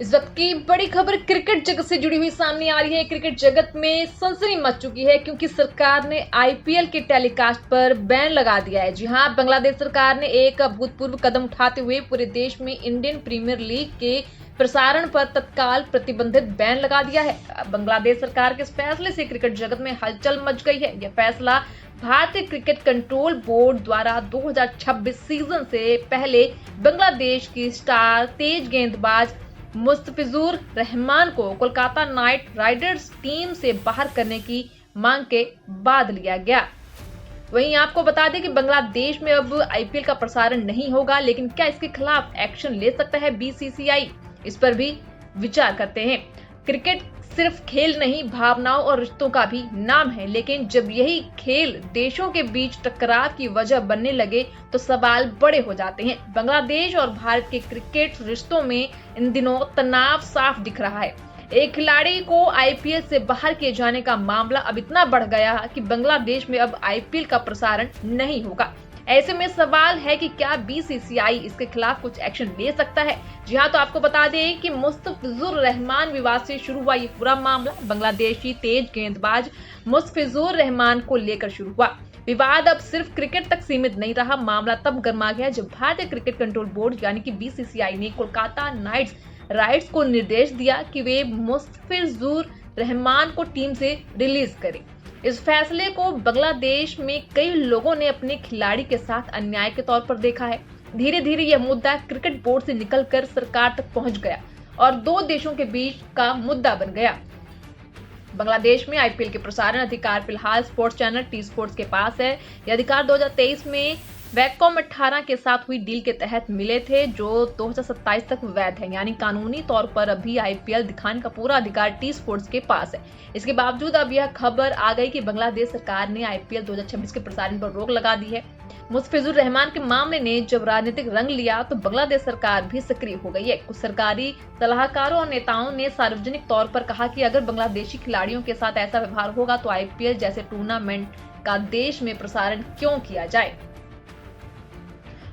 इस वक्त की बड़ी खबर क्रिकेट जगत से जुड़ी हुई सामने आ रही है। क्रिकेट जगत में सनसनी मच चुकी है क्योंकि सरकार ने आईपीएल के टेलीकास्ट पर बैन लगा दिया है। जी हां, बांग्लादेश सरकार ने एक अभूतपूर्व कदम उठाते हुए पूरे देश में इंडियन प्रीमियर लीग के प्रसारण पर तत्काल प्रतिबंधित बैन लगा दिया है। बांग्लादेश सरकार के इस फैसले से क्रिकेट जगत में हलचल मच गई है। यह फैसला भारतीय क्रिकेट कंट्रोल बोर्ड द्वारा 2026 सीजन से पहले बांग्लादेश की स्टार तेज गेंदबाज मुस्तफिजुर रहमान को कोलकाता नाइट राइडर्स टीम से बाहर करने की मांग के बाद लिया गया। वहीं आपको बता दें कि बांग्लादेश में अब आईपीएल का प्रसारण नहीं होगा, लेकिन क्या इसके खिलाफ एक्शन ले सकता है बीसीसीआई, इस पर भी विचार करते हैं। क्रिकेट सिर्फ खेल नहीं, भावनाओं और रिश्तों का भी नाम है, लेकिन जब यही खेल देशों के बीच टकराव की वजह बनने लगे तो सवाल बड़े हो जाते हैं। बांग्लादेश और भारत के क्रिकेट रिश्तों में इन दिनों तनाव साफ दिख रहा है। एक खिलाड़ी को आईपीएल से बाहर किए जाने का मामला अब इतना बढ़ गया कि बांग्लादेश में अब आईपीएल का प्रसारण नहीं होगा। ऐसे में सवाल है कि क्या बीसीसीआई इसके खिलाफ कुछ एक्शन ले सकता है। जी हाँ, तो आपको बता दें कि मुस्तफिजुर रहमान विवाद से शुरू हुआ ये पूरा मामला बांग्लादेशी तेज गेंदबाज मुस्तफिजुर रहमान को लेकर शुरू हुआ। विवाद अब सिर्फ क्रिकेट तक सीमित नहीं रहा। मामला तब गर्मा गया जब भारतीय क्रिकेट कंट्रोल बोर्ड यानी कि बीसीसीआई ने कोलकाता नाइट राइडर्स को निर्देश दिया कि वे मुस्तफिजुर रहमान को टीम से रिलीज करें। इस फैसले को बांग्लादेश में कई लोगों ने अपने खिलाड़ी के साथ अन्याय के तौर पर देखा है। धीरे धीरे यह मुद्दा क्रिकेट बोर्ड से निकलकर सरकार तक पहुंच गया और दो देशों के बीच का मुद्दा बन गया। बांग्लादेश में आईपीएल के प्रसारण अधिकार फिलहाल स्पोर्ट्स चैनल टी स्पोर्ट्स के पास है। यह अधिकार 2023 में वैककॉम 18 के साथ हुई डील के तहत मिले थे, जो 2027 तक वैध है। यानी कानूनी तौर पर अभी आईपीएल दिखाने का पूरा अधिकार टी स्पोर्ट्स के पास है। इसके बावजूद अब यह खबर आ गई कि बांग्लादेश सरकार ने आईपीएल 2026 के प्रसारण पर रोक लगा दी है। मुस्तफिजुर रहमान के मामले ने जब राजनीतिक रंग लिया तो बांग्लादेश सरकार भी सक्रिय हो गई है। कुछ सरकारी सलाहकारों और नेताओं ने सार्वजनिक तौर पर कहा कि अगर बांग्लादेशी खिलाड़ियों के साथ ऐसा व्यवहार होगा तो आईपीएल जैसे टूर्नामेंट का देश में प्रसारण क्यों किया जाए।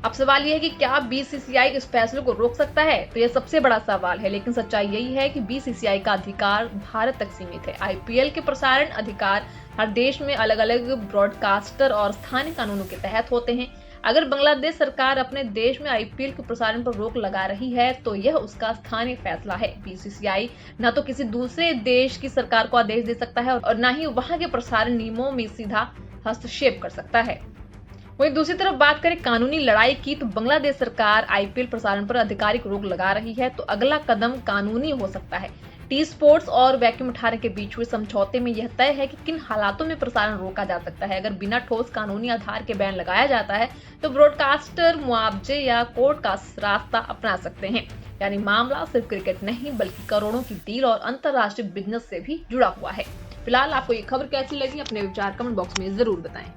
अब सवाल यह है कि क्या बीसीसीआई इस फैसले को रोक सकता है, तो यह सबसे बड़ा सवाल है। लेकिन सच्चाई यही है कि बीसीसीआई का अधिकार भारत तक सीमित है। आईपीएल के प्रसारण अधिकार हर देश में अलग अलग ब्रॉडकास्टर और स्थानीय कानूनों के तहत होते हैं। अगर बांग्लादेश सरकार अपने देश में आईपीएल के प्रसारण पर रोक लगा रही है तो यह उसका स्थानीय फैसला है। बीसीसीआई न तो किसी दूसरे देश की सरकार को आदेश दे सकता है और न ही वहां के प्रसारण नियमों में सीधा हस्तक्षेप कर सकता है। वहीं दूसरी तरफ बात करें कानूनी लड़ाई की, तो बांग्लादेश सरकार आईपीएल प्रसारण पर आधिकारिक रोक लगा रही है तो अगला कदम कानूनी हो सकता है। टी स्पोर्ट्स और वैक्यूम 18 के बीच हुए समझौते में यह तय है कि किन हालातों में प्रसारण रोका जा सकता है। अगर बिना ठोस कानूनी आधार के बैन लगाया जाता है तो ब्रॉडकास्टर मुआवजे या कोर्ट का रास्ता अपना सकते हैं। यानी मामला सिर्फ क्रिकेट नहीं बल्कि करोड़ों की डील और अंतर्राष्ट्रीय बिजनेस से भी जुड़ा हुआ है। फिलहाल आपको ये खबर कैसी लगी, अपने विचार कमेंट बॉक्स में जरूर बताएं।